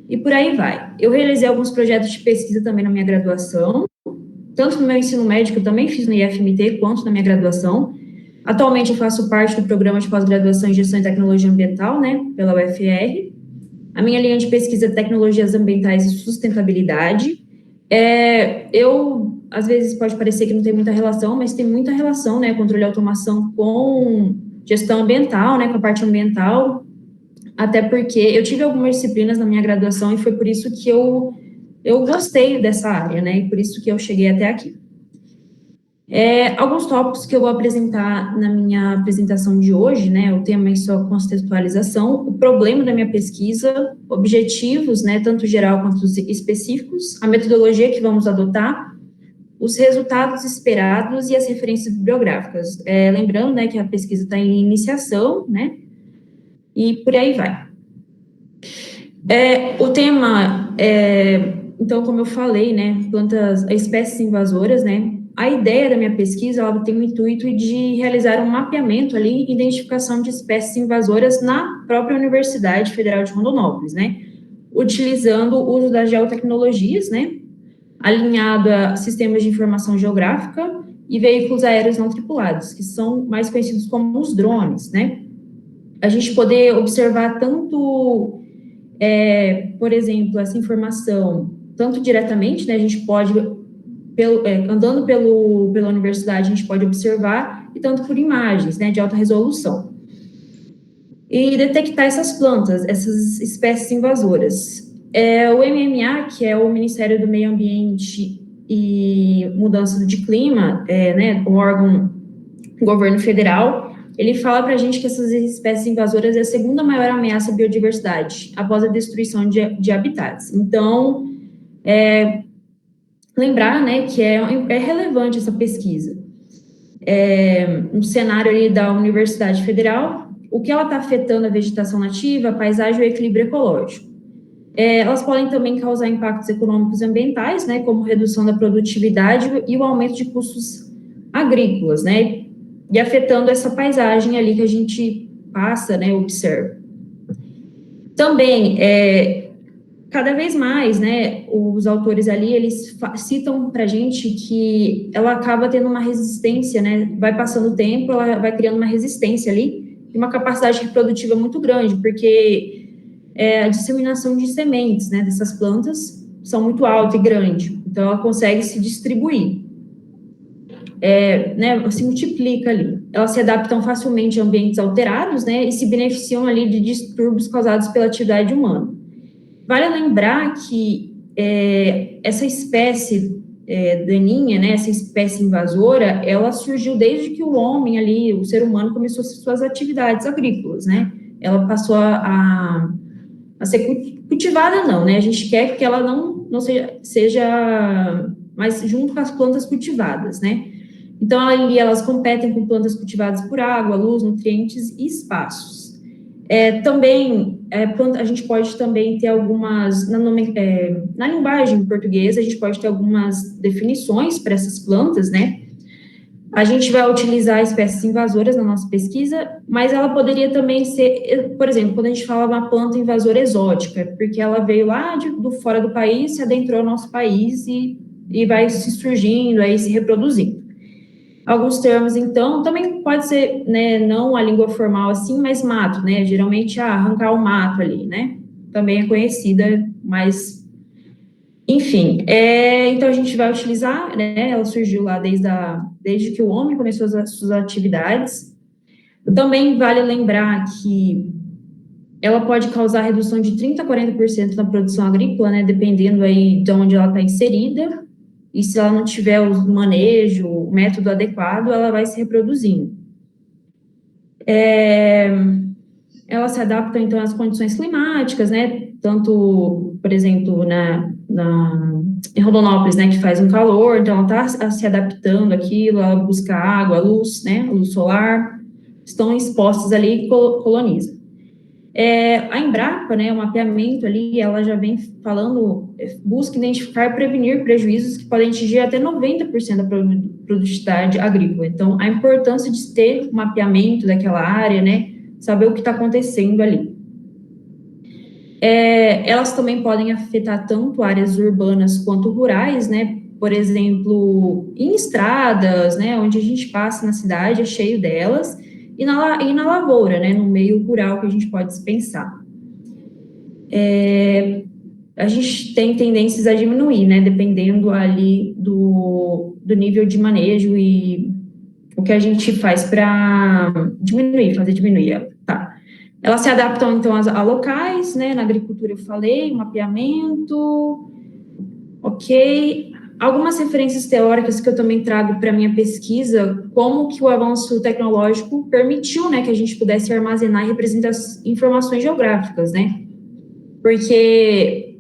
e por aí vai. Eu realizei alguns projetos de pesquisa também na minha graduação, tanto no meu ensino médio, que eu também fiz no IFMT, quanto na minha graduação. Atualmente eu faço parte do programa de pós-graduação em Gestão e Tecnologia Ambiental, né, pela UFR. A minha linha de pesquisa é Tecnologias Ambientais e Sustentabilidade. Às vezes pode parecer que não tem muita relação, mas tem muita relação, né, controle e automação com gestão ambiental, né, com a parte ambiental, até porque eu tive algumas disciplinas na minha graduação e foi por isso que eu gostei dessa área, né, e por isso que eu cheguei até aqui. Alguns tópicos que eu vou apresentar na minha apresentação de hoje, né, o tema é só contextualização, o problema da minha pesquisa, objetivos, né, tanto geral quanto específicos, a metodologia que vamos adotar, os resultados esperados e as referências bibliográficas. Lembrando, né, que a pesquisa está em iniciação, né, e por aí vai. O tema, então, como eu falei, né, espécies invasoras, né, a ideia da minha pesquisa, ela tem o intuito de realizar um mapeamento ali, identificação de espécies invasoras na própria Universidade Federal de Rondonópolis, né, utilizando o uso das geotecnologias, né, alinhado a sistemas de informação geográfica e veículos aéreos não tripulados, que são mais conhecidos como os drones, né, a gente poder observar tanto, por exemplo, essa informação, tanto diretamente, né, a gente pode andando pela universidade, a gente pode observar, e tanto por imagens, né, de alta resolução. E detectar essas plantas, essas espécies invasoras. O MMA, que é o Ministério do Meio Ambiente e Mudança de Clima, né, o órgão do governo federal, ele fala para a gente que essas espécies invasoras é a segunda maior ameaça à biodiversidade, após a destruição de habitats. Então, lembrar, né, que é relevante essa pesquisa. No cenário ali da Universidade Federal, o que ela está afetando a vegetação nativa, a paisagem e o equilíbrio ecológico. Elas podem também causar impactos econômicos e ambientais, né, como redução da produtividade e o aumento de custos agrícolas, né, e afetando essa paisagem ali que a gente passa, né, observa. Também, cada vez mais, né, os autores ali, eles citam para a gente que ela acaba tendo uma resistência, né, vai passando o tempo, ela vai criando uma resistência ali, e uma capacidade reprodutiva muito grande, porque a disseminação de sementes, né, dessas plantas são muito alta e grande, então ela consegue se distribuir, né, se multiplica ali. Elas se adaptam facilmente a ambientes alterados, né, e se beneficiam ali de distúrbios causados pela atividade humana. Vale lembrar que essa espécie daninha, né, essa espécie invasora, ela surgiu desde que o homem ali, o ser humano, começou suas atividades agrícolas, né? Ela passou a ser cultivada, não, né? A gente quer que ela não seja mais junto com as plantas cultivadas, né? Então, ali elas competem com plantas cultivadas por água, luz, nutrientes e espaços. Também, a gente pode também ter algumas, na linguagem portuguesa, a gente pode ter algumas definições para essas plantas, né? A gente vai utilizar espécies invasoras na nossa pesquisa, mas ela poderia também ser, por exemplo, quando a gente fala uma planta invasora exótica, porque ela veio lá do fora do país, se adentrou no nosso país e vai se surgindo, aí se reproduzindo. Alguns termos, então, também pode ser, né, não a língua formal assim, mas mato, né, geralmente arrancar o mato ali, né, também é conhecida, mas, enfim, então a gente vai utilizar, né, ela surgiu lá desde que o homem começou as suas atividades. Também vale lembrar que ela pode causar redução de 30% a 40% na produção agrícola, né, dependendo aí de onde ela está inserida, e se ela não tiver o manejo, o método adequado, ela vai se reproduzindo. Ela se adapta, então, às condições climáticas, né, tanto, por exemplo, em Rondonópolis, né, que faz um calor, então ela está se adaptando àquilo, ela busca água, luz, né, luz solar, estão expostas ali e colonizam. A Embrapa, né, o mapeamento ali, ela já vem falando, busca identificar e prevenir prejuízos que podem atingir até 90% da produtividade agrícola. Então, a importância de ter um mapeamento daquela área, né, saber o que está acontecendo ali. Elas também podem afetar tanto áreas urbanas quanto rurais, né? Por exemplo, em estradas, né, onde a gente passa na cidade, é cheio delas, e na lavoura, né, no meio rural que a gente pode dispensar. A gente tem tendências a diminuir, né, dependendo ali do nível de manejo e o que a gente faz para diminuir, fazer diminuir, tá? Elas se adaptam, então, a locais, né, na agricultura eu falei, mapeamento, ok. Algumas referências teóricas que eu também trago para minha pesquisa, como que o avanço tecnológico permitiu, né, que a gente pudesse armazenar e representar informações geográficas, né? Porque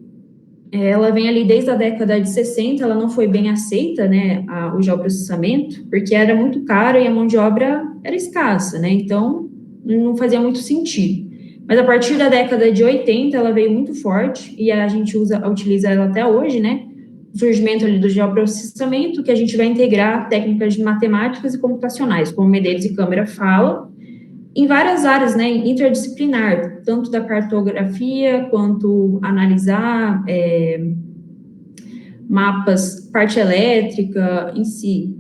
ela vem ali desde a década de 60, ela não foi bem aceita, né, o geoprocessamento, porque era muito caro e a mão de obra era escassa, né? Então, não fazia muito sentido. Mas a partir da década de 80, ela veio muito forte e a gente utiliza ela até hoje, né? O surgimento ali do geoprocessamento, que a gente vai integrar técnicas de matemáticas e computacionais, como Medeiros e Câmara fala, em várias áreas, né, interdisciplinar, tanto da cartografia quanto analisar mapas, parte elétrica em si.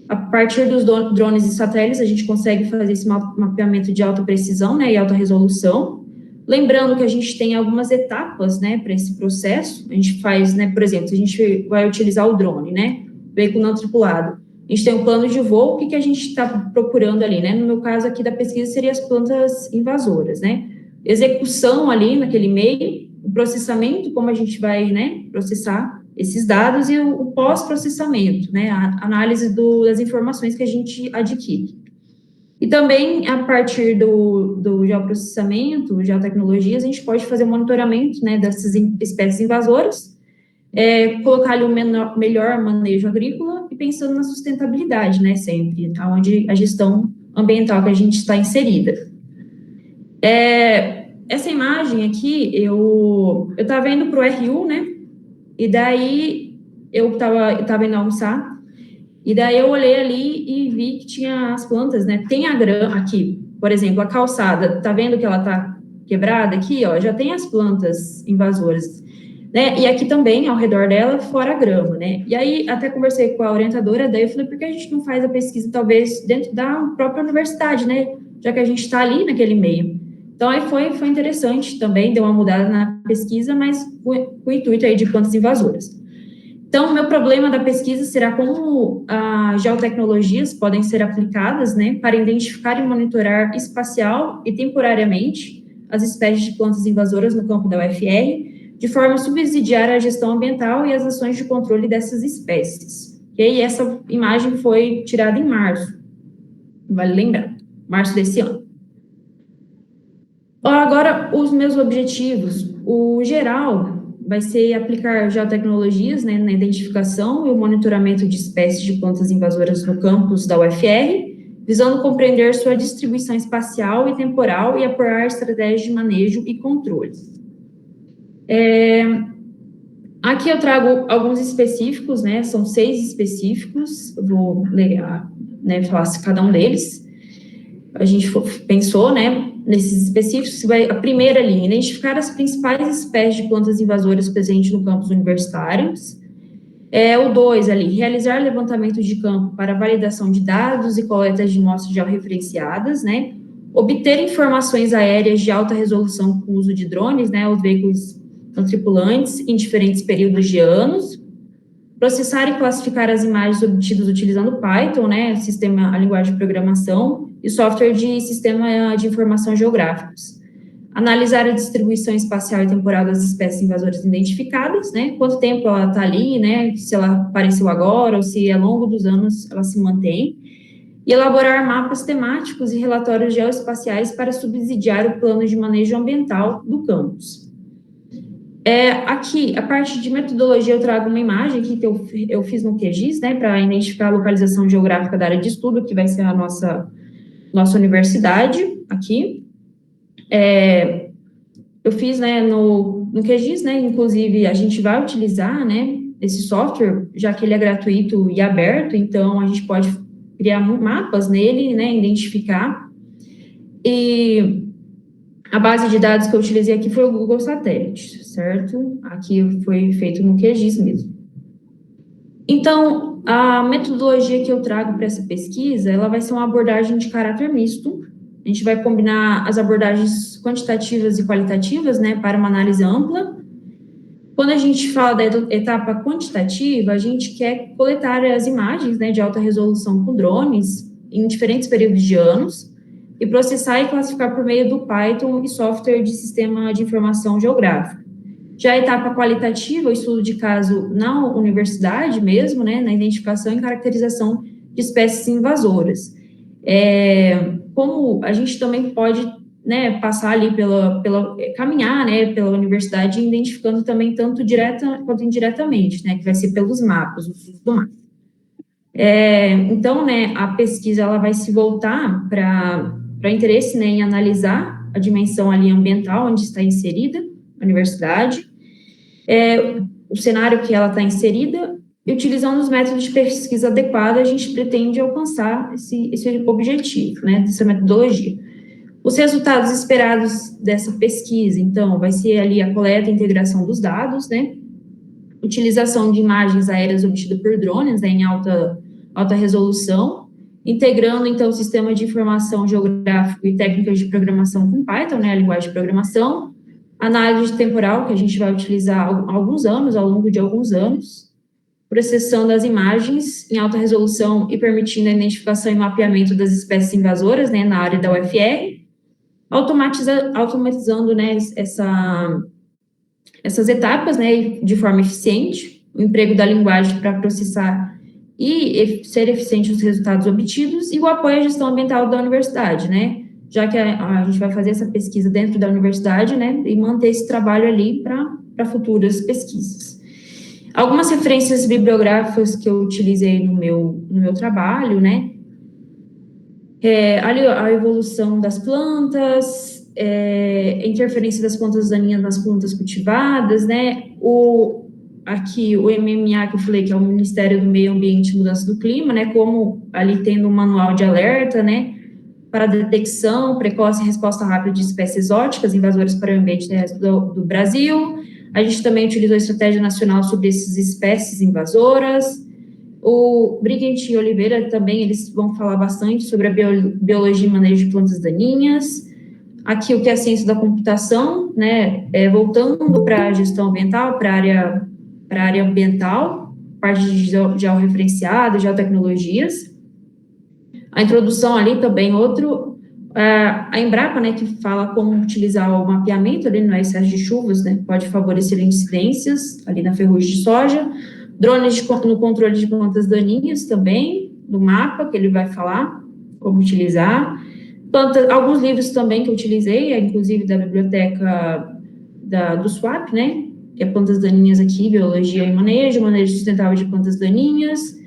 A partir dos drones e satélites, a gente consegue fazer esse mapeamento de alta precisão, né, e alta resolução. Lembrando que a gente tem algumas etapas, né, para esse processo. A gente faz, né, por exemplo, a gente vai utilizar o drone, né, veículo não tripulado. A gente tem um plano de voo, o que a gente está procurando ali, né? No meu caso aqui da pesquisa, seria as plantas invasoras, né? Execução ali naquele meio, o processamento, como a gente vai, né, processar esses dados e o pós-processamento, né, a análise das informações que a gente adquire. E também, a partir do geoprocessamento, geotecnologias, a gente pode fazer o monitoramento, né, dessas espécies invasoras, colocar ali um melhor manejo agrícola e pensando na sustentabilidade, né, sempre, onde a gestão ambiental que a gente está inserida. Essa imagem aqui, eu estava indo para o RU, né, e daí eu tava indo almoçar, e daí eu olhei ali e vi que tinha as plantas, né? Tem a grama aqui, por exemplo, a calçada, tá vendo que ela tá quebrada aqui, ó? Já tem as plantas invasoras, né? E aqui também, ao redor dela, fora a grama, né? E aí, até conversei com a orientadora, daí eu falei, por que a gente não faz a pesquisa, talvez, dentro da própria universidade, né? Já que a gente está ali naquele meio. Então, aí foi interessante também, deu uma mudada na pesquisa, mas com o intuito aí de plantas invasoras. Então, o meu problema da pesquisa será como as geotecnologias podem ser aplicadas, né, para identificar e monitorar espacial e temporariamente as espécies de plantas invasoras no campo da UFR, de forma a subsidiar a gestão ambiental e as ações de controle dessas espécies. E essa imagem foi tirada em março, vale lembrar, março desse ano. Agora, os meus objetivos. O geral vai ser aplicar geotecnologias, né, na identificação e o monitoramento de espécies de plantas invasoras no campus da UFR, visando compreender sua distribuição espacial e temporal e apoiar estratégias de manejo e controle. Aqui eu trago alguns específicos, né, são 6 específicos, eu vou ler, né, falar cada um deles. A gente pensou, né, nesses específicos, a primeira linha, identificar as principais espécies de plantas invasoras presentes no campus universitários. O 2 ali, realizar levantamento de campo para validação de dados e coletas de amostras georreferenciadas, né? Obter informações aéreas de alta resolução com uso de drones, né, os veículos não tripulantes, em diferentes períodos de anos. Processar e classificar as imagens obtidas utilizando Python, né, a linguagem de programação, e software de sistema de informação geográficos. Analisar a distribuição espacial e temporal das espécies invasoras identificadas, né, quanto tempo ela está ali, né, se ela apareceu agora, ou se ao longo dos anos ela se mantém. E elaborar mapas temáticos e relatórios geoespaciais para subsidiar o plano de manejo ambiental do campus. Aqui, a parte de metodologia, eu trago uma imagem aqui que eu fiz no QGIS, né, para identificar a localização geográfica da área de estudo, que vai ser a nossa universidade, aqui. Eu fiz, né, no QGIS, né, inclusive a gente vai utilizar, né, esse software, já que ele é gratuito e aberto, então a gente pode criar mapas nele, né, identificar. E A base de dados que eu utilizei aqui foi o Google Satélite, certo? Aqui foi feito no QGIS mesmo. Então, a metodologia que eu trago para essa pesquisa, ela vai ser uma abordagem de caráter misto. A gente vai combinar as abordagens quantitativas e qualitativas, né, para uma análise ampla. Quando a gente fala da etapa quantitativa, a gente quer coletar as imagens, né, de alta resolução com drones em diferentes períodos de anos e processar e classificar por meio do Python e software de sistema de informação geográfico. Já a etapa qualitativa, o estudo de caso na universidade mesmo, né, na identificação e caracterização de espécies invasoras. Como a gente também pode, né, passar ali caminhar, né, pela universidade, identificando também tanto direta quanto indiretamente, né, que vai ser pelos mapas, o uso do mapa. Então, né, a pesquisa, ela vai se voltar para interesse, né, em analisar a dimensão ali ambiental onde está inserida a universidade, o cenário que ela está inserida, e utilizando os métodos de pesquisa adequados, a gente pretende alcançar esse objetivo, né, dessa metodologia. Os resultados esperados dessa pesquisa, então, vai ser ali a coleta e integração dos dados, né, utilização de imagens aéreas obtidas por drones, né, em alta resolução, integrando, então, o sistema de informação geográfico e técnicas de programação com Python, né, a linguagem de programação, análise temporal, que a gente vai utilizar ao longo de alguns anos, processando as imagens em alta resolução e permitindo a identificação e mapeamento das espécies invasoras, né, na área da UFR, automatizando, né, essas etapas, né, de forma eficiente, o emprego da linguagem para processar e ser eficiente os resultados obtidos, e o apoio à gestão ambiental da universidade, né, já que a gente vai fazer essa pesquisa dentro da universidade, né, e manter esse trabalho ali para futuras pesquisas. Algumas referências bibliográficas que eu utilizei no meu trabalho, né, a evolução das plantas, interferência das plantas daninhas nas plantas cultivadas, né, aqui o MMA que eu falei, que é o Ministério do Meio Ambiente e Mudança do Clima, né, como ali tendo um manual de alerta, né, para detecção precoce e resposta rápida de espécies exóticas invasoras para o ambiente terrestre do Brasil. A gente também utilizou a estratégia nacional sobre essas espécies invasoras. O Brigant e Oliveira também, eles vão falar bastante sobre a biologia e manejo de plantas daninhas. Aqui o que é a ciência da computação, né, voltando para a gestão ambiental, para a área ambiental, parte de georreferenciado, geotecnologias. A introdução ali também, a Embrapa, né, que fala como utilizar o mapeamento ali no excesso de chuvas, né, pode favorecer incidências ali na ferrugem de soja, drones no controle de plantas daninhas também, no mapa, que ele vai falar como utilizar, alguns livros também que eu utilizei, inclusive da biblioteca do SWAP, né, que é plantas daninhas aqui, biologia e manejo sustentável de plantas daninhas,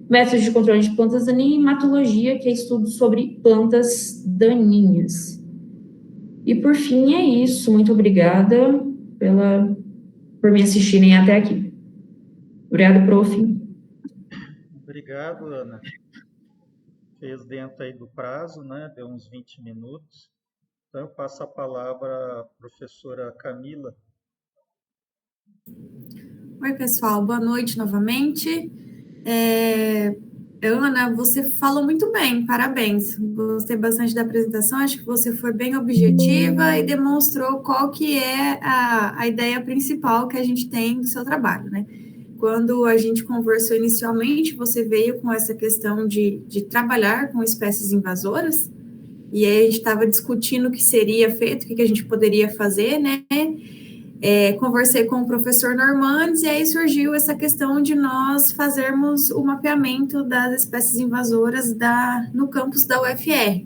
métodos de controle de plantas daninhas e hematologia, que é estudo sobre plantas daninhas. E, por fim, é isso. Muito obrigada por me assistirem até aqui. Obrigada, prof. Obrigado, Ana. Fez dentro aí do prazo, né? Deu uns 20 minutos. Então, eu passo a palavra à professora Camila. Oi, pessoal. Boa noite novamente. Ana, você falou muito bem, parabéns. Gostei bastante da apresentação, acho que você foi bem objetiva e demonstrou qual que é a ideia principal que a gente tem do seu trabalho, né? Quando a gente conversou inicialmente, você veio com essa questão de trabalhar com espécies invasoras, e aí a gente estava discutindo o que seria feito, o que a gente poderia fazer, né? Conversei com o professor Normandes e aí surgiu essa questão de nós fazermos o mapeamento das espécies invasoras no campus da UFR.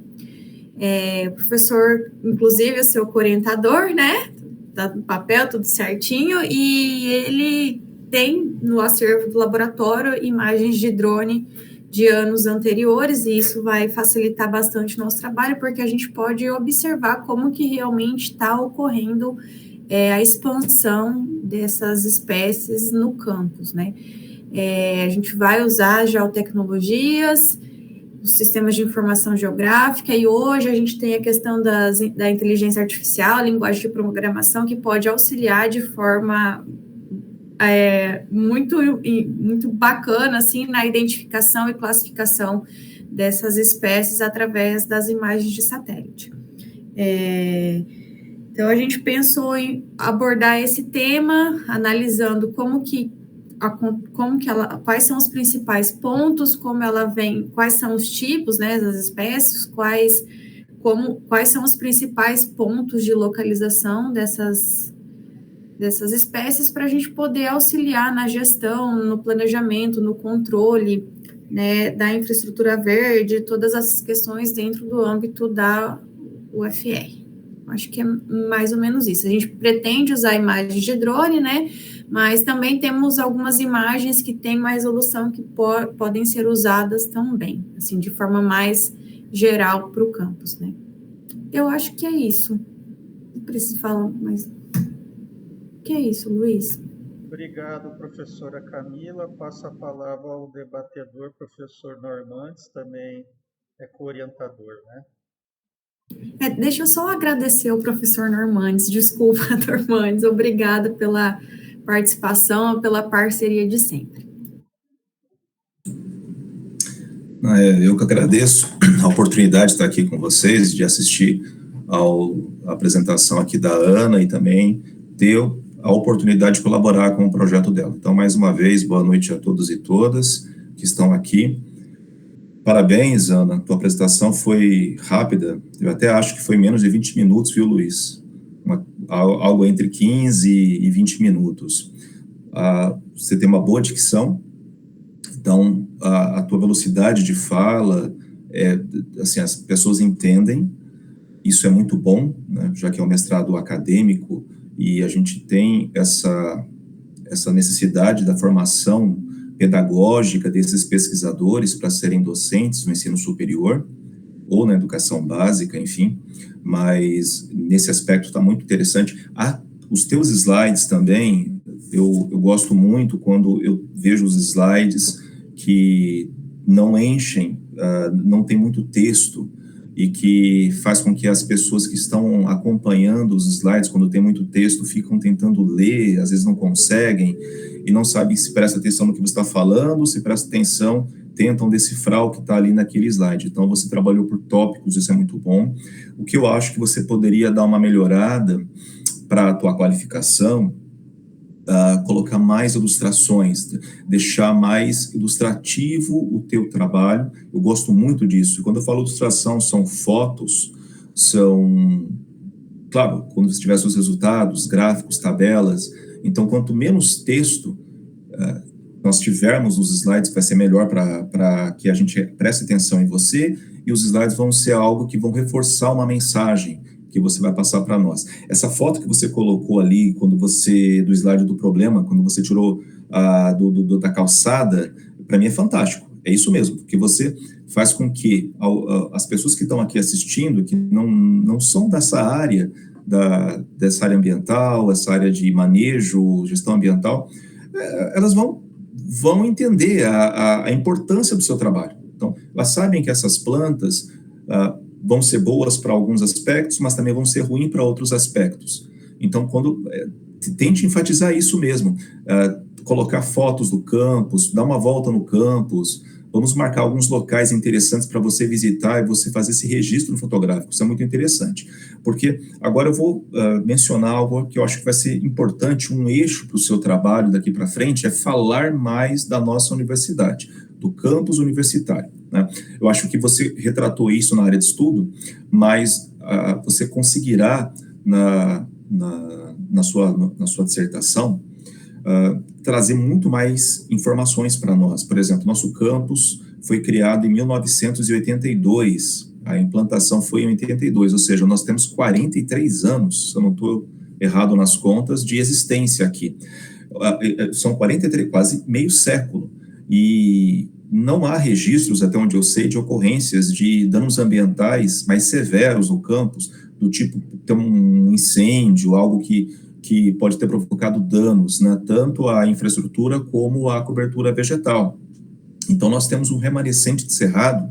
O professor, inclusive, é o seu orientador, né? Tá no papel, tudo certinho, e ele tem no acervo do laboratório imagens de drone de anos anteriores, e isso vai facilitar bastante o nosso trabalho, porque a gente pode observar como que realmente está ocorrendo a expansão dessas espécies no campus, né? A gente vai usar geotecnologias os sistemas de informação geográfica, e hoje a gente tem a questão da inteligência artificial, linguagem de programação, que pode auxiliar de forma muito bacana, assim, na identificação e classificação dessas espécies através das imagens de satélite. Então, a gente pensou em abordar esse tema, analisando quais são os principais pontos, como ela vem, quais são os tipos, né, das espécies, quais são os principais pontos de localização dessas espécies, para a gente poder auxiliar na gestão, no planejamento, no controle, né, da infraestrutura verde, todas as questões dentro do âmbito da UFR. Acho que é mais ou menos isso. A gente pretende usar imagens de drone, né, mas também temos algumas imagens que têm mais resolução que podem ser usadas também, assim, de forma mais geral para o campus, né. Eu acho que é isso. Não preciso falar mais. Que é isso, Luiz? Obrigado, professora Camila. Passo a palavra ao debatedor, professor Normandes, também é co-orientador, né? Deixa eu só agradecer ao professor Normandes. Desculpa, Normandes. Obrigada pela participação, pela parceria de sempre. Eu que agradeço a oportunidade de estar aqui com vocês, de assistir à apresentação aqui da Ana e também ter a oportunidade de colaborar com o projeto dela. Então, mais uma vez, boa noite a todos e todas que estão aqui. Parabéns, Ana, tua apresentação foi rápida, eu até acho que foi menos de 20 minutos, viu, Luiz? Algo entre 15 e 20 minutos. Você tem uma boa dicção, então a tua velocidade de fala, assim, as pessoas entendem, isso é muito bom, né, já que é um mestrado acadêmico, e a gente tem essa necessidade da formação pedagógica desses pesquisadores para serem docentes no ensino superior, ou na educação básica, enfim, mas nesse aspecto está muito interessante. Os teus slides também, eu gosto muito quando eu vejo os slides que não enchem, não tem muito texto, e que faz com que as pessoas que estão acompanhando os slides, quando tem muito texto, ficam tentando ler, às vezes não conseguem, e não sabem se presta atenção no que você está falando, se presta atenção, tentam decifrar o que está ali naquele slide. Então, você trabalhou por tópicos, isso é muito bom. O que eu acho que você poderia dar uma melhorada para a tua qualificação, colocar mais ilustrações, deixar mais ilustrativo o teu trabalho. Eu gosto muito disso. E quando eu falo ilustração, são fotos, claro, quando você tiver seus resultados, gráficos, tabelas. Então, quanto menos texto nós tivermos nos slides, vai ser melhor para que a gente preste atenção em você, e os slides vão ser algo que vão reforçar uma mensagem que você vai passar para nós. Essa foto que você colocou ali, do slide do problema, quando você tirou da calçada, para mim é fantástico. É isso mesmo, porque você faz com que as pessoas que estão aqui assistindo, que não são dessa área ambiental, essa área de manejo, gestão ambiental, elas vão entender a importância do seu trabalho. Então, elas sabem que essas plantas vão ser boas para alguns aspectos, mas também vão ser ruins para outros aspectos. Então, tente enfatizar isso mesmo, colocar fotos do campus, dar uma volta no campus, vamos marcar alguns locais interessantes para você visitar e você fazer esse registro fotográfico, isso é muito interessante. Porque agora eu vou mencionar algo que eu acho que vai ser importante, um eixo para o seu trabalho daqui para frente, é falar mais da nossa universidade, do campus universitário, né? Eu acho que você retratou isso na área de estudo, mas você conseguirá, na sua dissertação, trazer muito mais informações para nós. Por exemplo, nosso campus foi criado em 1982, a implantação foi em 82, ou seja, nós temos 43 anos, se eu não estou errado nas contas, de existência aqui. São 43, quase meio século, e não há registros, até onde eu sei, de ocorrências de danos ambientais mais severos no campus, do tipo ter um incêndio, algo que pode ter provocado danos, né, tanto à infraestrutura como à cobertura vegetal. Então, nós temos um remanescente de cerrado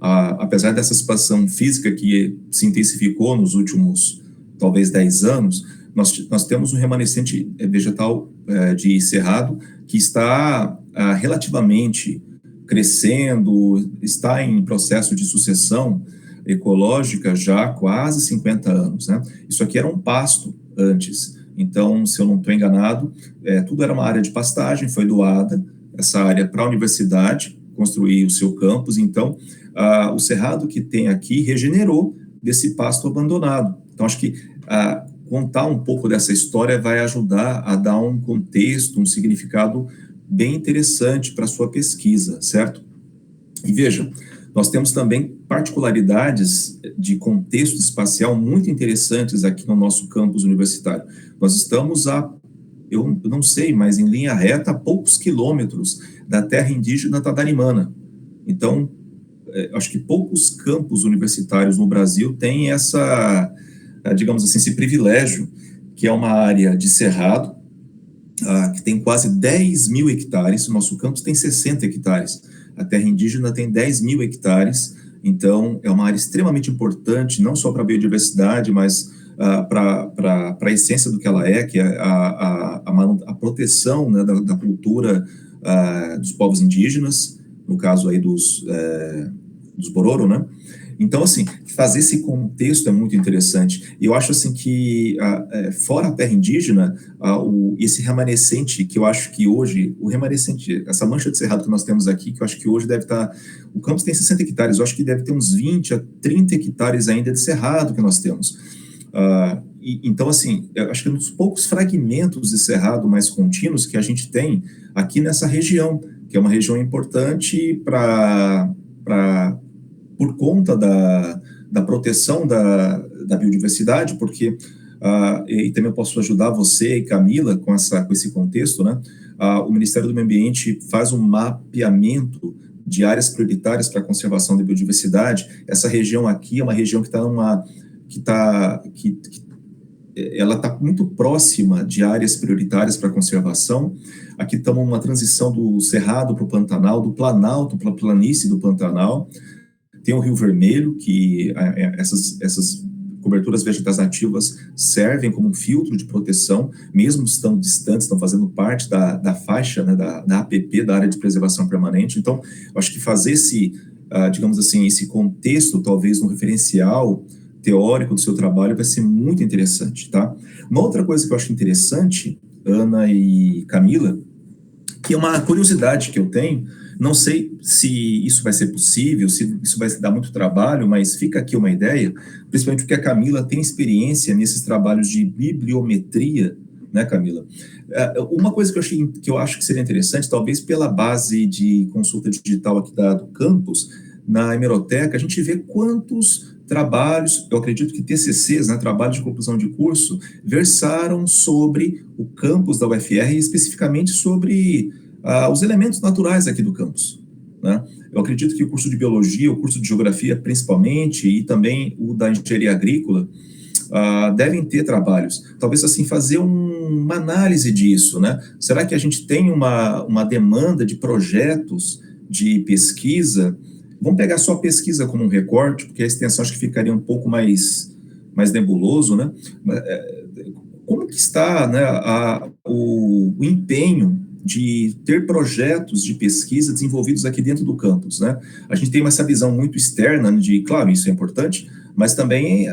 apesar dessa situação física que se intensificou nos últimos, talvez, 10 anos, nós temos um remanescente vegetal de cerrado que está relativamente crescendo, está em processo de sucessão ecológica já há quase 50 anos, né? Isso aqui era um pasto antes, então, se eu não estou enganado, tudo era uma área de pastagem, foi doada essa área para a universidade construir o seu campus, então, o cerrado que tem aqui regenerou desse pasto abandonado. Então, acho que contar um pouco dessa história vai ajudar a dar um contexto, um significado bem interessante para a sua pesquisa, certo? E veja, nós temos também particularidades de contexto espacial muito interessantes aqui no nosso campus universitário. Nós estamos eu não sei, mas em linha reta, a poucos quilômetros da terra indígena Tadarimana. Então, acho que poucos campos universitários no Brasil têm digamos assim, esse privilégio, que é uma área de cerrado, que tem quase 10 mil hectares, o nosso campus tem 60 hectares, a terra indígena tem 10 mil hectares, então é uma área extremamente importante, não só para a biodiversidade, mas para a essência do que ela que é a proteção, né, da cultura dos povos indígenas, no caso aí dos Bororo, né? Então, assim, fazer esse contexto é muito interessante. E eu acho, assim, que fora a terra indígena, esse remanescente, que eu acho que hoje, o remanescente, essa mancha de cerrado que nós temos aqui, que eu acho que hoje deve estar... O campus tem 60 hectares, eu acho que deve ter uns 20 a 30 hectares ainda de cerrado que nós temos. Então, assim, eu acho que é um dos poucos fragmentos de cerrado mais contínuos que a gente tem aqui nessa região, que é uma região importante por conta da proteção da biodiversidade, porque, e também eu posso ajudar você e Camila com esse contexto, né? O Ministério do Meio Ambiente faz um mapeamento de áreas prioritárias para a conservação da biodiversidade. Essa região aqui é uma região que ela está muito próxima de áreas prioritárias para a conservação. Aqui estamos numa transição do Cerrado para o Pantanal, do Planalto para a planície do Pantanal. Tem o Rio Vermelho, que essas coberturas vegetais nativas servem como um filtro de proteção, mesmo estando distantes, estão fazendo parte da faixa, né, da APP, da Área de Preservação Permanente. Então, eu acho que fazer digamos assim, esse contexto, talvez, um referencial teórico do seu trabalho vai ser muito interessante, tá? Uma outra coisa que eu acho interessante, Ana e Camila, que é uma curiosidade que eu tenho, não sei se isso vai ser possível, se isso vai dar muito trabalho, mas fica aqui uma ideia, principalmente porque a Camila tem experiência nesses trabalhos de bibliometria, né, Camila? Uma coisa que eu acho que seria interessante, talvez pela base de consulta digital aqui do campus, na hemeroteca, a gente vê quantos trabalhos, eu acredito que TCCs, né, trabalhos de conclusão de curso, versaram sobre o campus da UFR, e especificamente sobre os elementos naturais aqui do campus, né? Eu acredito que o curso de biologia, o curso de geografia principalmente, e também o da engenharia agrícola, devem ter trabalhos. Talvez, assim, fazer uma análise disso, né? Será que a gente tem uma demanda de projetos de pesquisa? Vamos pegar só a pesquisa como um recorte, porque a extensão acho que ficaria um pouco mais nebuloso, né? Como que está, né, o empenho de ter projetos de pesquisa desenvolvidos aqui dentro do campus, né? A gente tem essa visão muito externa de, claro, isso é importante, mas também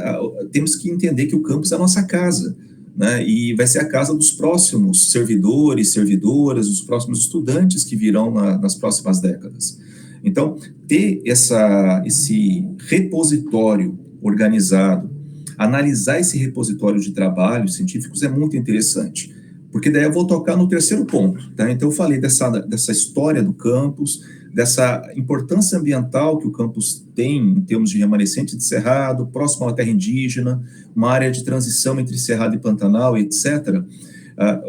temos que entender que o campus é a nossa casa, né? E vai ser a casa dos próximos servidores, servidoras, dos próximos estudantes que virão nas próximas décadas. Então, ter esse repositório organizado, analisar esse repositório de trabalhos científicos é muito interessante, porque daí eu vou tocar no terceiro ponto, tá? Então, eu falei dessa história do campus, dessa importância ambiental que o campus tem em termos de remanescente de cerrado, próximo à terra indígena, uma área de transição entre cerrado e Pantanal, etc.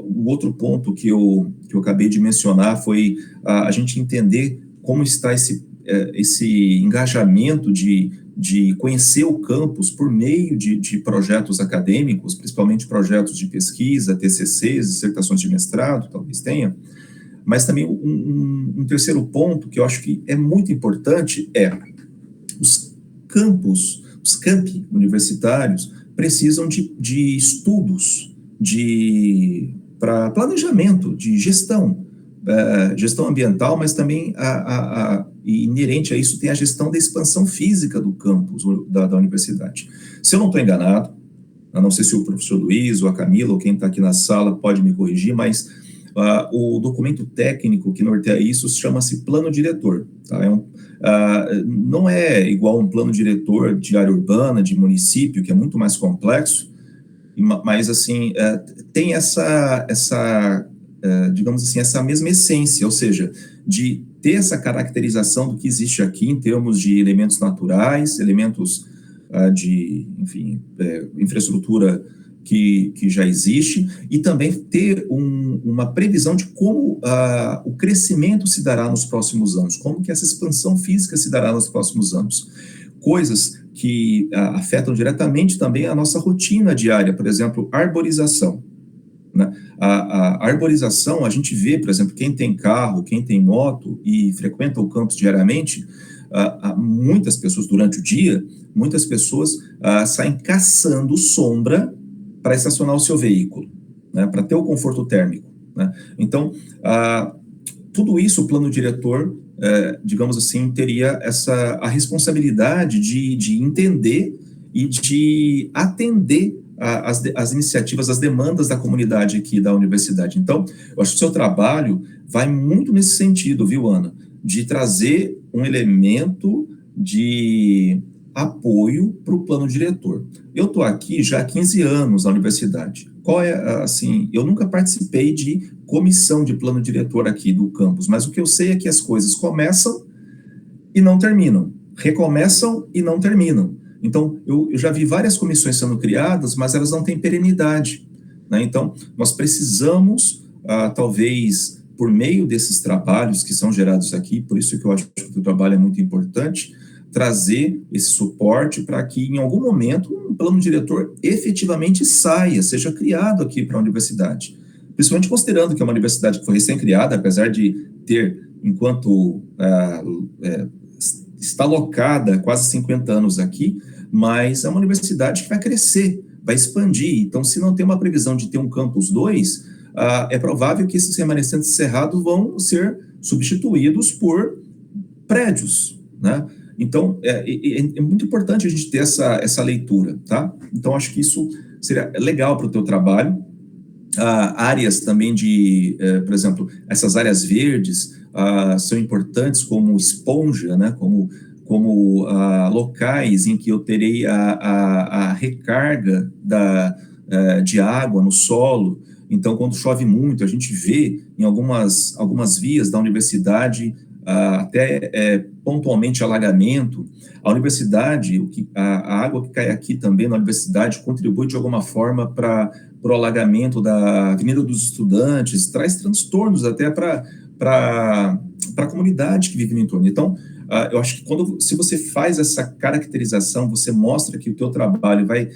O outro ponto que eu acabei de mencionar foi a gente entender como está esse engajamento de conhecer o campus por meio de projetos acadêmicos, principalmente projetos de pesquisa, TCCs, dissertações de mestrado, talvez tenha, mas também um terceiro ponto que eu acho que é muito importante os campos, os campi universitários precisam de estudos para planejamento, de gestão, gestão ambiental, mas também inerente a isso tem a gestão da expansão física do campus da universidade. Se eu não estou enganado, eu não sei se o professor Luiz ou a Camila ou quem está aqui na sala pode me corrigir, mas o documento técnico que norteia isso chama-se plano diretor. Tá? Não é igual um plano diretor de área urbana, de município, que é muito mais complexo, mas assim, tem digamos assim, essa mesma essência, ou seja, de ter essa caracterização do que existe aqui em termos de elementos naturais, elementos de, enfim, infraestrutura que já existe, e também ter uma previsão de como o crescimento se dará nos próximos anos, como que essa expansão física se dará nos próximos anos. Coisas que afetam diretamente também a nossa rotina diária, por exemplo, arborização. Né? A arborização, a gente vê, por exemplo, quem tem carro, quem tem moto e frequenta o campus diariamente, muitas pessoas, durante o dia, muitas pessoas saem caçando sombra para estacionar o seu veículo, né, para ter o conforto térmico. Né? Então, tudo isso o plano diretor, digamos assim, teria a responsabilidade de entender e de atender as iniciativas, as demandas da comunidade aqui da universidade. Então, eu acho que o seu trabalho vai muito nesse sentido, viu, Ana? De trazer um elemento de apoio para o plano diretor. Eu estou aqui já há 15 anos na universidade. Eu nunca participei de comissão de plano diretor aqui do campus, mas o que eu sei é que as coisas começam e não terminam, recomeçam e não terminam. Então, eu já vi várias comissões sendo criadas, mas elas não têm perenidade. Né? Então, nós precisamos, talvez, por meio desses trabalhos que são gerados aqui, por isso que eu acho que o trabalho é muito importante, trazer esse suporte para que, em algum momento, um plano diretor efetivamente seja criado aqui para a universidade. Principalmente considerando que é uma universidade que foi recém-criada, apesar de ter, enquanto está locada quase 50 anos aqui, mas é uma universidade que vai crescer, vai expandir. Então, se não tem uma previsão de ter um campus 2, é provável que esses remanescentes cerrados vão ser substituídos por prédios, né? Então, é muito importante a gente ter essa leitura, tá? Então, acho que isso seria legal para o teu trabalho. Áreas também por exemplo, essas áreas verdes são importantes como esponja, né? Como locais em que eu terei a recarga de água no solo. Então, quando chove muito, a gente vê em algumas vias da universidade até pontualmente alagamento. A universidade, a água que cai aqui também na universidade contribui de alguma forma para o alagamento da Avenida dos Estudantes, traz transtornos até para a comunidade que vive no entorno. Então, eu acho que se você faz essa caracterização, você mostra que o teu trabalho vai,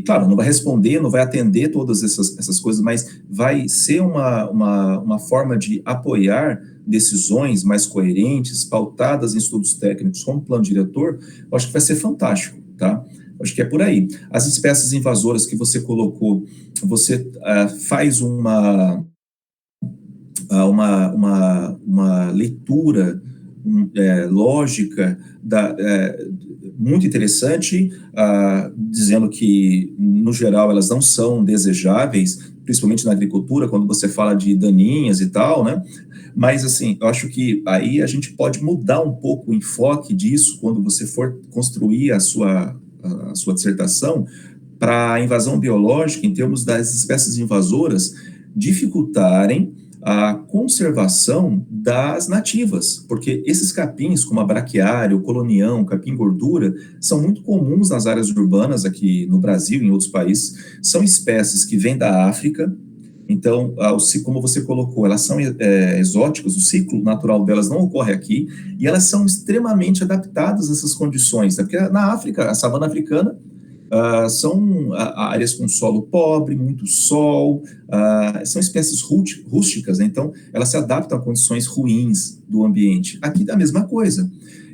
claro, não vai responder, não vai atender todas essas coisas, mas vai ser uma forma de apoiar decisões mais coerentes, pautadas em estudos técnicos como plano diretor, eu acho que vai ser fantástico, tá? Eu acho que é por aí. As espécies invasoras que você colocou, você faz uma leitura lógica muito interessante, dizendo que, no geral, elas não são desejáveis, principalmente na agricultura, quando você fala de daninhas e tal, né? Mas, assim, eu acho que aí a gente pode mudar um pouco o enfoque disso quando você for construir a sua dissertação para a invasão biológica, em termos das espécies invasoras dificultarem a conservação das nativas, porque esses capins, como a braquiária, o colonião, o capim-gordura, são muito comuns nas áreas urbanas aqui no Brasil e em outros países. São espécies que vêm da África. Então, como você colocou, elas são exóticas, o ciclo natural delas não ocorre aqui, e elas são extremamente adaptadas a essas condições, né? Porque na África, a savana africana, são áreas com solo pobre, muito sol, são espécies rústicas, né? Então elas se adaptam a condições ruins do ambiente. Aqui é a mesma coisa.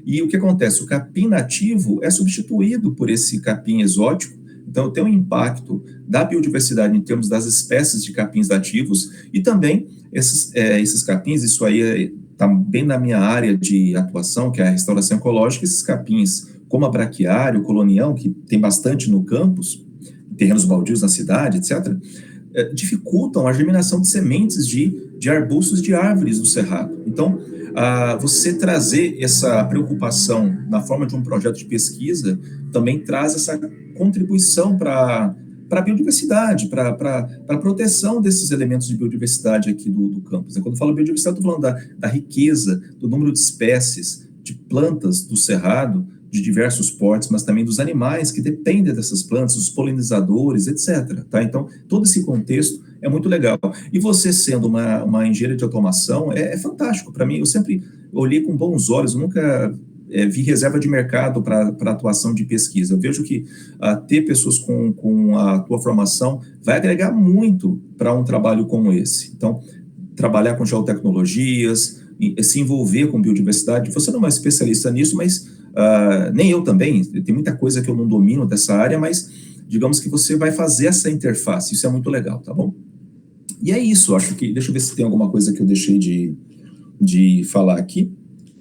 E o que acontece? O capim nativo é substituído por esse capim exótico, então tem um impacto da biodiversidade em termos das espécies de capins nativos e também esses capins, isso aí está bem na minha área de atuação, que é a restauração ecológica, esses capins, como a braquiária, o colonião, que tem bastante no campus, terrenos baldios na cidade, etc., dificultam a germinação de sementes de arbustos de árvores do cerrado. Então, você trazer essa preocupação na forma de um projeto de pesquisa também traz essa contribuição para a biodiversidade, para a proteção desses elementos de biodiversidade aqui do campus. Quando eu falo biodiversidade, estou falando da riqueza, do número de espécies, de plantas do cerrado, de diversos portes, mas também dos animais que dependem dessas plantas, os polinizadores, etc. Tá? Então, todo esse contexto é muito legal. E você sendo uma engenheira de automação, é fantástico para mim. Eu sempre olhei com bons olhos, eu nunca vi reserva de mercado para atuação de pesquisa. Eu vejo que ter pessoas com a tua formação vai agregar muito para um trabalho como esse. Então, trabalhar com geotecnologias, se envolver com biodiversidade. Você não é uma especialista nisso, mas nem eu também. Tem muita coisa que eu não domino dessa área, mas digamos que você vai fazer essa interface. Isso é muito legal, tá bom? E é isso, acho que... Deixa eu ver se tem alguma coisa que eu deixei de falar aqui.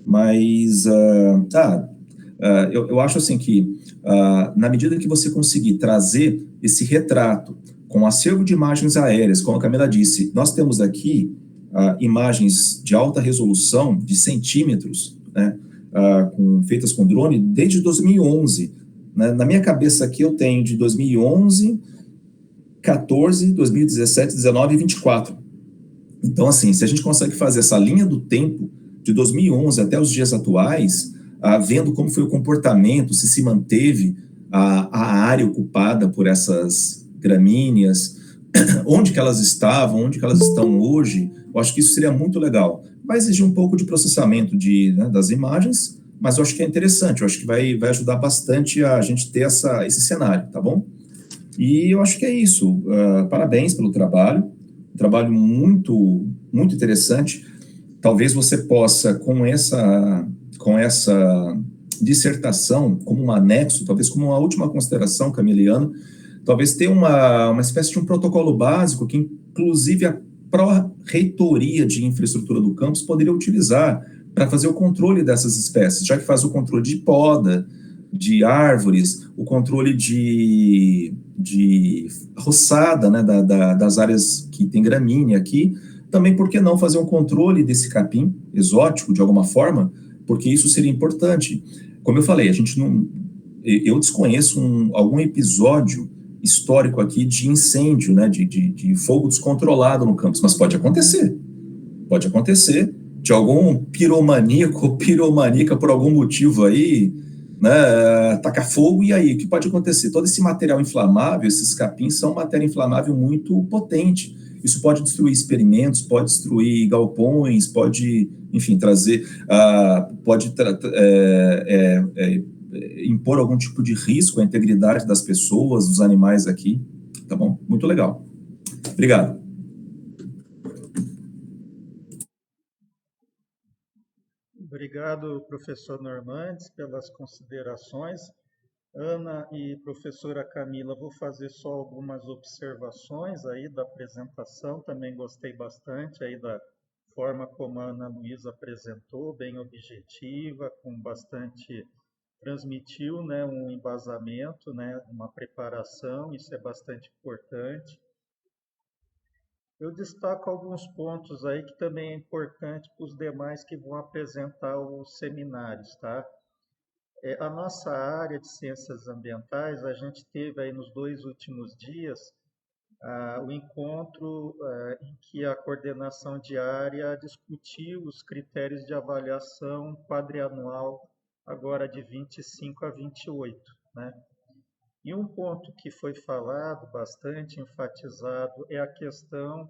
Mas eu acho assim que na medida que você conseguir trazer esse retrato com acervo de imagens aéreas, como a Camila disse, nós temos aqui imagens de alta resolução de centímetros, né, feitas com drone desde 2011. Né? Na minha cabeça aqui eu tenho de 2011, 14, 2017, 19 e 24. Então, assim, se a gente consegue fazer essa linha do tempo de 2011 até os dias atuais, vendo como foi o comportamento, se manteve a área ocupada por essas gramíneas, onde que elas estavam, onde que elas estão hoje, eu acho que isso seria muito legal. Vai exigir um pouco de processamento das imagens, mas eu acho que é interessante, eu acho que vai ajudar bastante a gente ter esse cenário, tá bom? E eu acho que é isso. Parabéns pelo trabalho, um trabalho muito, muito interessante. Talvez você possa, com essa dissertação, como um anexo, talvez como uma última consideração, Camiliano, talvez ter uma espécie de um protocolo básico que, inclusive, a pró-reitoria de infraestrutura do campus poderia utilizar para fazer o controle dessas espécies, já que faz o controle de poda, de árvores, o controle de roçada, né, das áreas que tem gramínea aqui. Também, por que não fazer um controle desse capim exótico, de alguma forma, porque isso seria importante. Como eu falei, eu desconheço algum episódio histórico aqui de incêndio, né, de fogo descontrolado no campus, mas pode acontecer de algum piromaníaco ou piromaníaca por algum motivo aí, né, tacar fogo, e aí, o que pode acontecer? Todo esse material inflamável, esses capins são matéria inflamável muito potente. Isso pode destruir experimentos, pode destruir galpões, pode, enfim, trazer, pode impor algum tipo de risco à integridade das pessoas, dos animais aqui, tá bom? Muito legal. Obrigado. Obrigado, professor Normandes, pelas considerações. Ana e professora Camila, vou fazer só algumas observações aí da apresentação. Também gostei bastante aí da forma como a Ana Luísa apresentou, bem objetiva, com bastante... transmitiu, né, um embasamento, né, uma preparação, isso é bastante importante. Eu destaco alguns pontos aí que também é importante para os demais que vão apresentar os seminários, tá? A nossa área de ciências ambientais, a gente teve aí nos 2 últimos dias o encontro em que a coordenação diária discutiu os critérios de avaliação quadrianual, agora de 25 a 28, né? E um ponto que foi falado, bastante enfatizado, é a questão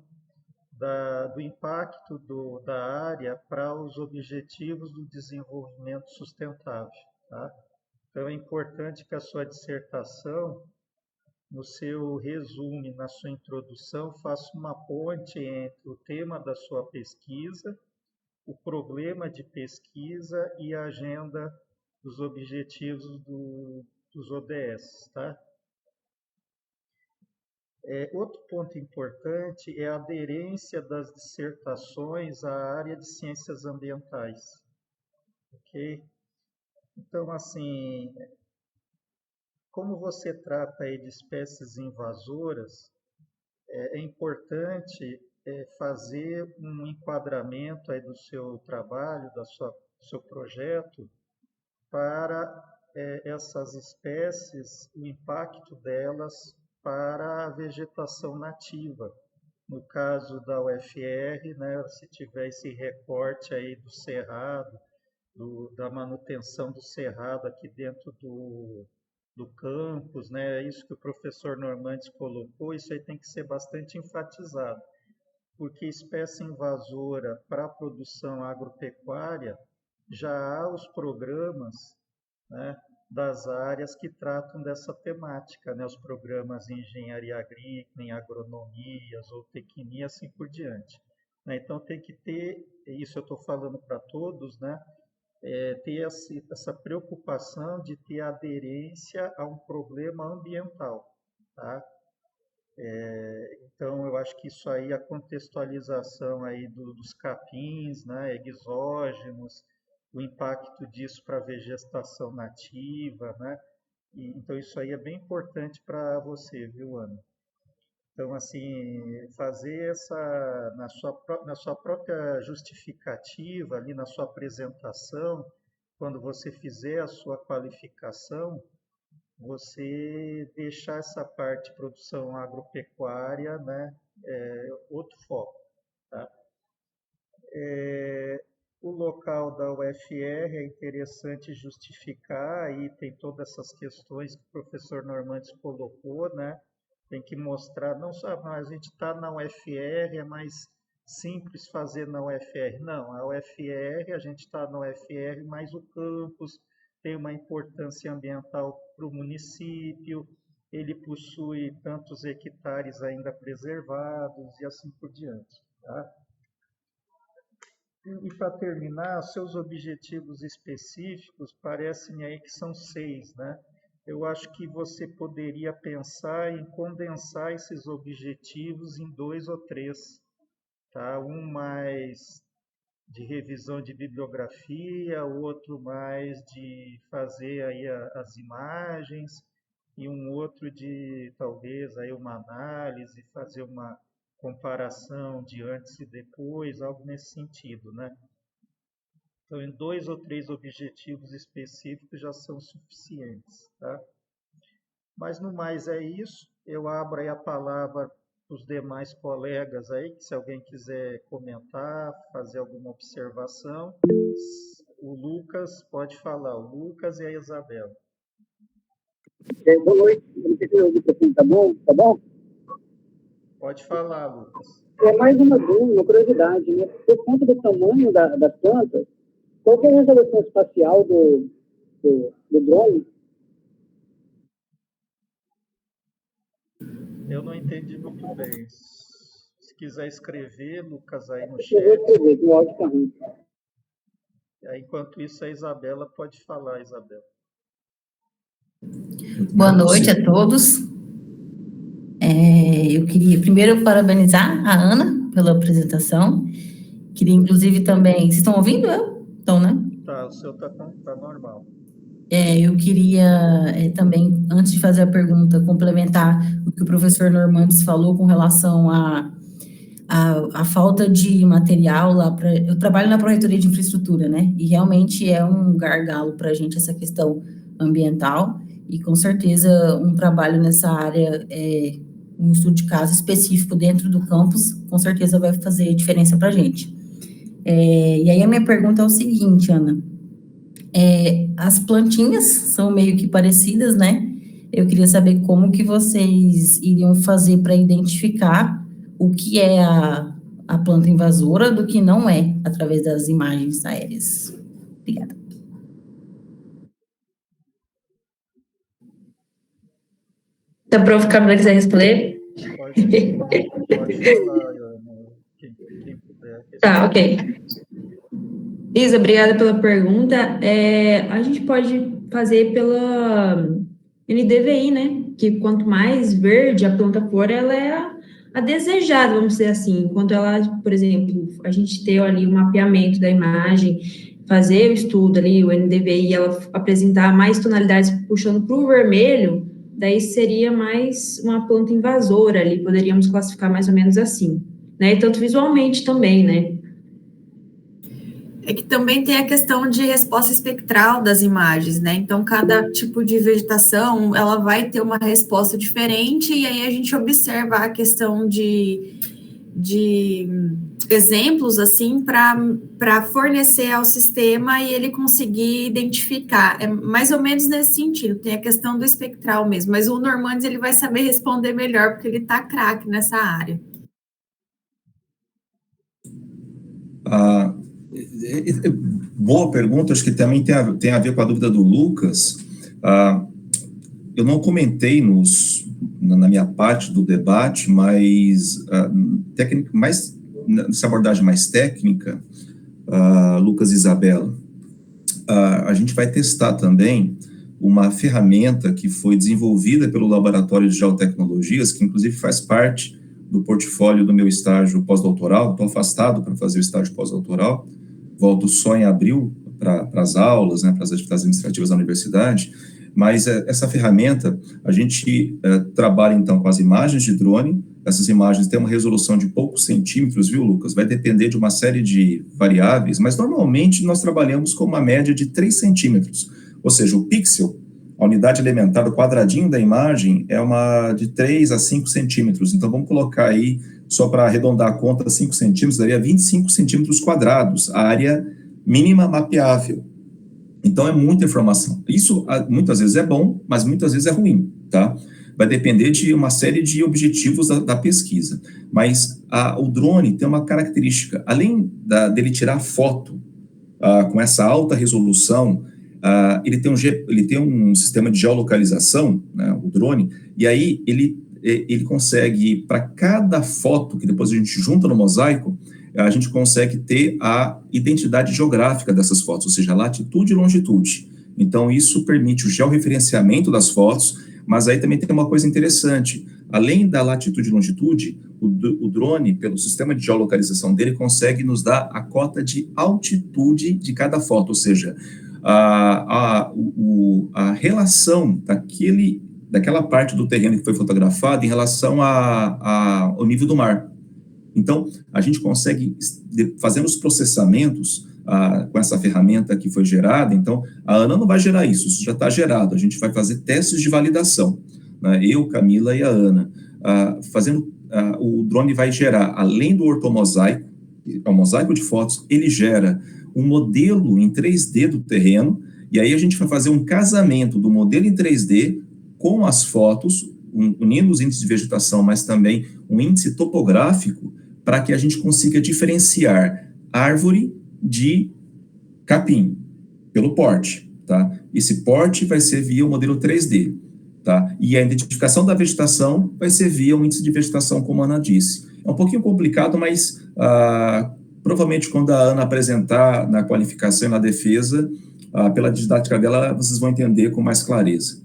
do impacto da área para os objetivos do desenvolvimento sustentável, tá? Então, é importante que a sua dissertação, no seu resumo, na sua introdução, faça uma ponte entre o tema da sua pesquisa, o problema de pesquisa e a agenda dos objetivos dos ODS, tá? Outro ponto importante é a aderência das dissertações à área de ciências ambientais, ok? Então, assim, como você trata aí de espécies invasoras, é importante fazer um enquadramento aí do seu trabalho, do seu projeto, para essas espécies, o impacto delas para a vegetação nativa. No caso da UFR, né, se tiver esse recorte aí do cerrado, da manutenção do cerrado aqui dentro do campus, né, é isso que o professor Normandes colocou, isso aí tem que ser bastante enfatizado, porque espécie invasora para a produção agropecuária, já há os programas, né, das áreas que tratam dessa temática, né, os programas em engenharia agrícola, em agronomia, zootecnia, assim por diante. Né? Então, tem que ter, isso eu estou falando para todos, né, ter essa preocupação de ter aderência a um problema ambiental. Tá? Então, eu acho que isso aí, a contextualização aí dos capins, né, exógenos, o impacto disso para a vegetação nativa, né? Então, isso aí é bem importante para você, viu, Ana? Então, assim, fazer na sua própria justificativa, ali na sua apresentação, quando você fizer a sua qualificação, você deixar essa parte de produção agropecuária, né, outro foco. Tá? O local da UFR é interessante justificar, aí tem todas essas questões que o professor Normandes colocou, né? Tem que mostrar, não só a gente está na UFR, é mais simples fazer na UFR. Não, a UFR, a gente está na UFR, mas o campus tem uma importância ambiental para o município, ele possui tantos hectares ainda preservados e assim por diante. Tá? E para terminar, seus objetivos específicos, parece-me aí que são 6, né? Eu acho que você poderia pensar em condensar esses objetivos em 2 ou 3, tá? Um mais de revisão de bibliografia, outro mais de fazer aí as imagens e um outro de talvez aí uma análise, fazer uma comparação de antes e depois, algo nesse sentido, né? Então, em 2 ou 3 objetivos específicos já são suficientes, tá? Mas, no mais, é isso. Eu abro aí a palavra para os demais colegas aí, que se alguém quiser comentar, fazer alguma observação. O Lucas pode falar, o Lucas e a Isabela. Boa noite, tá bom? Tá bom? Pode falar, Lucas. Mais uma dúvida, uma curiosidade, né? Por conta do tamanho das plantas, qual que é a resolução espacial do drone? Eu não entendi muito bem. Se quiser escrever, Lucas, aí no chat. Eu vou escrever, que o áudio está ruim. Enquanto isso, a Isabela pode falar, Isabela. Boa noite a todos. Eu queria primeiro parabenizar a Ana pela apresentação. Queria, inclusive, também... Vocês estão ouvindo eu? Estão, né? Tá, o seu tá normal. Eu queria também, antes de fazer a pergunta, complementar o que o professor Normandes falou com relação à falta de material lá para... Eu trabalho na Pró-Reitoria de Infraestrutura, né? E realmente é um gargalo para a gente essa questão ambiental e, com certeza, um trabalho nessa área, um estudo de caso específico dentro do campus, com certeza vai fazer diferença para a gente. E aí a minha pergunta é o seguinte, Ana. As plantinhas são meio que parecidas, né? Eu queria saber como que vocês iriam fazer para identificar o que é a planta invasora do que não é, através das imagens aéreas. Obrigada. Se a prof. Camila quiser responder. Pode falar, Ana, quem puder. Tá, ok. Isa, obrigada pela pergunta. A gente pode fazer pela NDVI, né? Que quanto mais verde a planta for, ela é a desejada, vamos dizer assim. Enquanto ela, por exemplo, a gente ter ali o mapeamento da imagem, fazer o estudo ali, o NDVI, ela apresentar mais tonalidades puxando para o vermelho, daí seria mais uma planta invasora ali, poderíamos classificar mais ou menos assim, né? E tanto visualmente também, né? É que também tem a questão de resposta espectral das imagens, né? Então, cada tipo de vegetação, ela vai ter uma resposta diferente, e aí a gente observa a questão de exemplos, assim, para fornecer ao sistema e ele conseguir identificar. É mais ou menos nesse sentido, tem a questão do espectral mesmo, mas o Normandes, ele vai saber responder melhor, porque ele está craque nessa área. Boa pergunta, acho que também tem a ver com a dúvida do Lucas. Eu não comentei na minha parte do debate, mas nessa abordagem mais técnica, Lucas e Isabela, a gente vai testar também uma ferramenta que foi desenvolvida pelo Laboratório de Geotecnologias, que inclusive faz parte do portfólio do meu estágio pós-doutoral. Estou afastado para fazer o estágio pós-doutoral, volto só em abril para as aulas, né, para as atividades administrativas da universidade, mas essa ferramenta, a gente trabalha então com as imagens de drone. Essas imagens têm uma resolução de poucos centímetros, viu, Lucas? Vai depender de uma série de variáveis, mas normalmente nós trabalhamos com uma média de 3 centímetros, ou seja, o pixel, a unidade elementar, o quadradinho da imagem, é uma de 3 a 5 centímetros. Então, vamos colocar aí, só para arredondar a conta, 5 centímetros, daria 25 centímetros quadrados, a área mínima mapeável. Então, é muita informação. Isso, muitas vezes, é bom, mas muitas vezes é ruim, tá? Vai depender de uma série de objetivos da pesquisa. Mas o drone tem uma característica, além dele tirar foto com essa alta resolução, ele tem um sistema de geolocalização, né, o drone, e aí ele consegue, para cada foto que depois a gente junta no mosaico, a gente consegue ter a identidade geográfica dessas fotos, ou seja, latitude e longitude. Então, isso permite o georreferenciamento das fotos, mas aí também tem uma coisa interessante. Além da latitude e longitude, o drone, pelo sistema de geolocalização dele, consegue nos dar a cota de altitude de cada foto, ou seja, a relação daquela parte do terreno que foi fotografada em relação ao nível do mar. Então, a gente consegue, fazendo os processamentos com essa ferramenta que foi gerada. Então, a Ana não vai gerar isso já está gerado. A gente vai fazer testes de validação, né? Eu, Camila e a Ana. O drone vai gerar, além do ortomosaico, o mosaico de fotos, ele gera um modelo em 3D do terreno, e aí a gente vai fazer um casamento do modelo em 3D com as fotos, unindo os índices de vegetação, mas também um índice topográfico, para que a gente consiga diferenciar árvore de capim, pelo porte, tá? Esse porte vai ser via o modelo 3D, tá? E a identificação da vegetação vai ser via o índice de vegetação, como a Ana disse. É um pouquinho complicado, mas provavelmente quando a Ana apresentar na qualificação e na defesa, pela didática dela, vocês vão entender com mais clareza.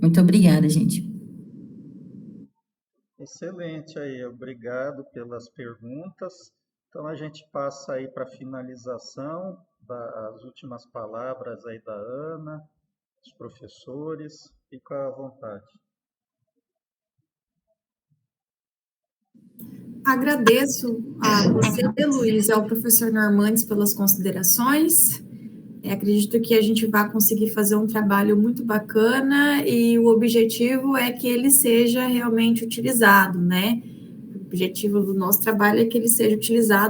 Muito obrigada, gente. Excelente aí, obrigado pelas perguntas. Então, a gente passa aí para a finalização, das últimas palavras aí da Ana, dos professores. Fica à vontade. Agradeço a você, Luiz, e ao professor Normandes pelas considerações. Acredito que a gente vai conseguir fazer um trabalho muito bacana e o objetivo é que ele seja realmente utilizado, né? O objetivo do nosso trabalho é que ele seja utilizado